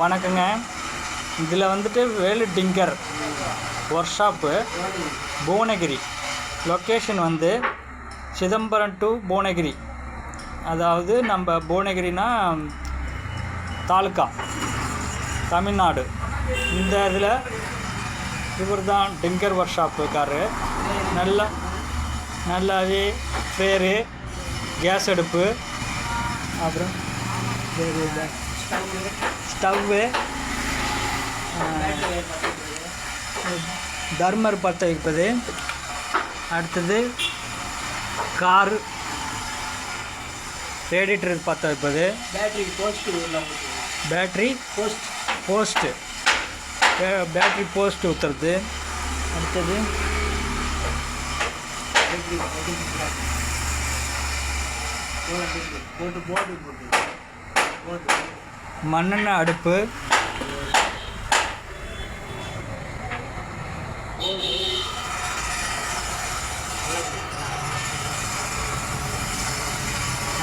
வணக்கங்க. இதில் வந்துட்டு Velu tinker work shop Bhuvanagiri. Location வந்து சிதம்பரம் டு புவனகிரி. அதாவது நம்ம புவனகிரினா தாலுக்கா தமிழ்நாடு. இந்த இதில் இவர் தான் டிங்கர் ஒர்க் ஷாப்புக்காரரு. நல்லாவே ஃபேரு, கேஸ் அடுப்பு, அப்புறம் ஸ்டவ்வு, தர்மர் பற்ற வைப்பது, அடுத்தது காரு ரேடியேட்டர் பற்ற வைப்பது, பேட்ரி போஸ்ட் ஊற்றுறது, அடுத்தது மண்ணெண்ணெய் அடுப்பு,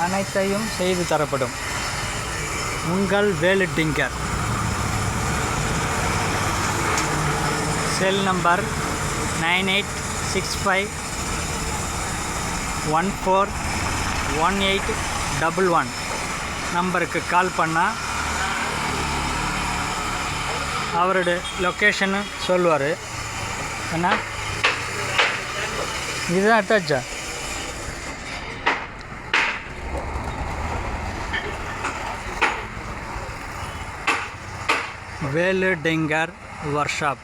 அனைத்தையும் செய்து தரப்படும். உங்கள் வேலு டிங்கர். செல் நம்பர் 9865141811 நம்பருக்கு கால் பண்ணால் அவரோட லொக்கேஷனு சொல்லுவார். என்ன இதுதான் எடுத்தாச்சா? Velu tinker workshop.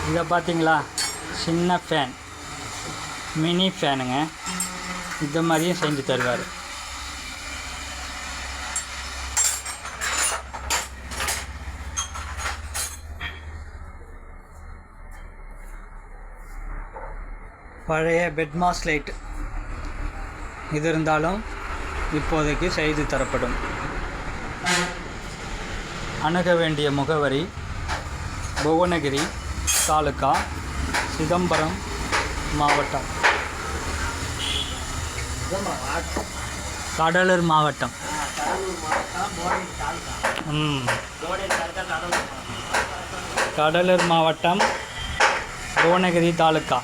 இதை பார்த்தீங்களா, சின்ன ஃபேன், மினி ஃபேனுங்க. இந்த மாதிரியும் செஞ்சு தருவார். பழைய பெட்மாஸ் லைட் இது இருந்தாலும் இப்போதைக்கு செய்து தரப்படும். அணுக வேண்டிய முகவரி புவனகிரி தாலுக்கா, சிதம்பரம் மாவட்டம், கடலூர் மாவட்டம். கடலூர் மாவட்டம், புவனகிரி தாலுக்கா.